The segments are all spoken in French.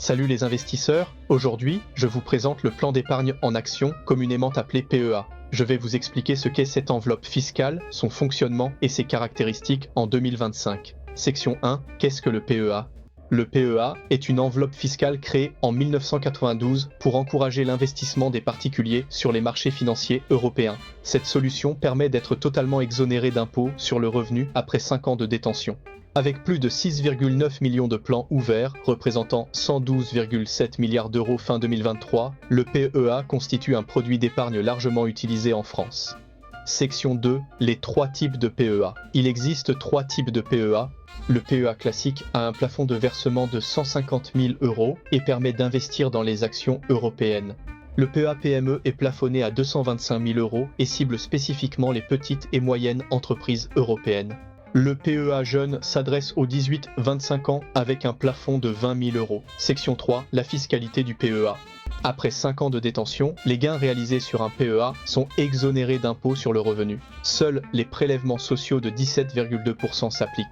Salut les investisseurs, aujourd'hui, je vous présente le plan d'épargne en actions, communément appelé PEA. Je vais vous expliquer ce qu'est cette enveloppe fiscale, son fonctionnement et ses caractéristiques en 2025. Section 1, qu'est-ce que le PEA ? Le PEA est une enveloppe fiscale créée en 1992 pour encourager l'investissement des particuliers sur les marchés financiers européens. Cette solution permet d'être totalement exonéré d'impôts sur le revenu après 5 ans de détention. Avec plus de 6,9 millions de plans ouverts, représentant 112,7 milliards d'euros fin 2023, le PEA constitue un produit d'épargne largement utilisé en France. Section 2, les 3 types de PEA. Il existe 3 types de PEA. Le PEA classique a un plafond de versement de 150 000 euros et permet d'investir dans les actions européennes. Le PEA PME est plafonné à 225 000 euros et cible spécifiquement les petites et moyennes entreprises européennes. Le PEA jeune s'adresse aux 18-25 ans avec un plafond de 20 000 euros. Section 3, la fiscalité du PEA. Après 5 ans de détention, les gains réalisés sur un PEA sont exonérés d'impôts sur le revenu. Seuls les prélèvements sociaux de 17,2% s'appliquent.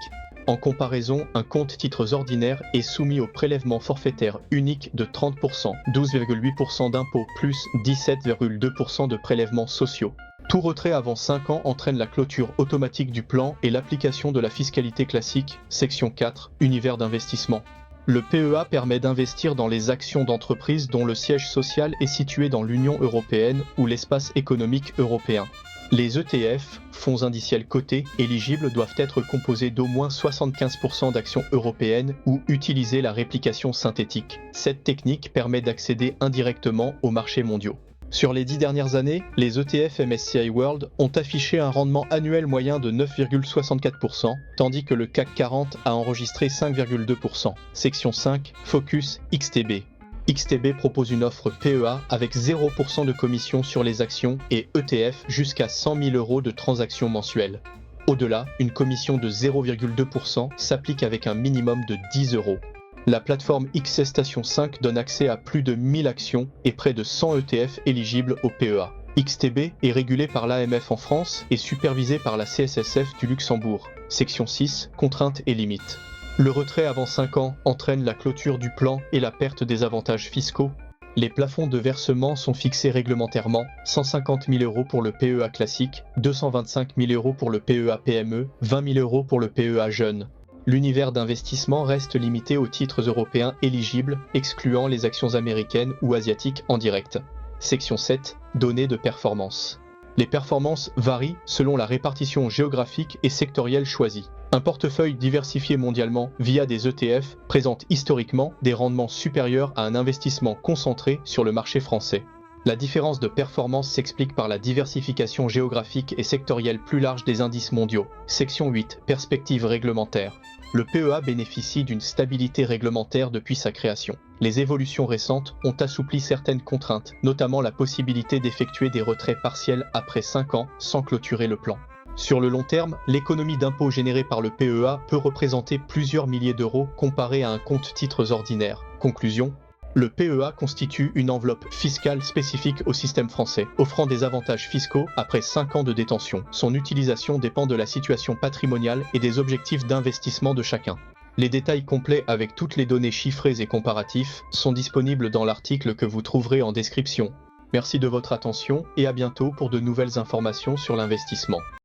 En comparaison, un compte titres ordinaires est soumis au prélèvement forfaitaire unique de 30%, 12,8% d'impôts plus 17,2% de prélèvements sociaux. Tout retrait avant 5 ans entraîne la clôture automatique du plan et l'application de la fiscalité classique. Section 4, univers d'investissement. Le PEA permet d'investir dans les actions d'entreprises dont le siège social est situé dans l'Union européenne ou l'espace économique européen. Les ETF, fonds indiciels cotés, éligibles doivent être composés d'au moins 75% d'actions européennes ou utiliser la réplication synthétique. Cette technique permet d'accéder indirectement aux marchés mondiaux. Sur les 10 dernières années, les ETF MSCI World ont affiché un rendement annuel moyen de 9,64%, tandis que le CAC 40 a enregistré 5,2%. Section 5, Focus XTB. XTB propose une offre PEA avec 0% de commission sur les actions et ETF jusqu'à 100 000 euros de transactions mensuelles. Au-delà, une commission de 0,2% s'applique avec un minimum de 10 euros. La plateforme XC Station 5 donne accès à plus de 1000 actions et près de 100 ETF éligibles au PEA. XTB est régulé par l'AMF en France et supervisé par la CSSF du Luxembourg. Section 6, contraintes et limites. Le retrait avant 5 ans entraîne la clôture du plan et la perte des avantages fiscaux. Les plafonds de versement sont fixés réglementairement, 150 000 euros pour le PEA classique, 225 000 euros pour le PEA PME, 20 000 euros pour le PEA jeune. L'univers d'investissement reste limité aux titres européens éligibles, excluant les actions américaines ou asiatiques en direct. Section 7, données de performance. Les performances varient selon la répartition géographique et sectorielle choisie. Un portefeuille diversifié mondialement via des ETF présente historiquement des rendements supérieurs à un investissement concentré sur le marché français. La différence de performance s'explique par la diversification géographique et sectorielle plus large des indices mondiaux. Section 8, perspectives réglementaires. Le PEA bénéficie d'une stabilité réglementaire depuis sa création. Les évolutions récentes ont assoupli certaines contraintes, notamment la possibilité d'effectuer des retraits partiels après 5 ans sans clôturer le plan. Sur le long terme, l'économie d'impôt générée par le PEA peut représenter plusieurs milliers d'euros comparé à un compte titres ordinaire. Conclusion. Le PEA constitue une enveloppe fiscale spécifique au système français, offrant des avantages fiscaux après 5 ans de détention. Son utilisation dépend de la situation patrimoniale et des objectifs d'investissement de chacun. Les détails complets avec toutes les données chiffrées et comparatifs sont disponibles dans l'article que vous trouverez en description. Merci de votre attention et à bientôt pour de nouvelles informations sur l'investissement.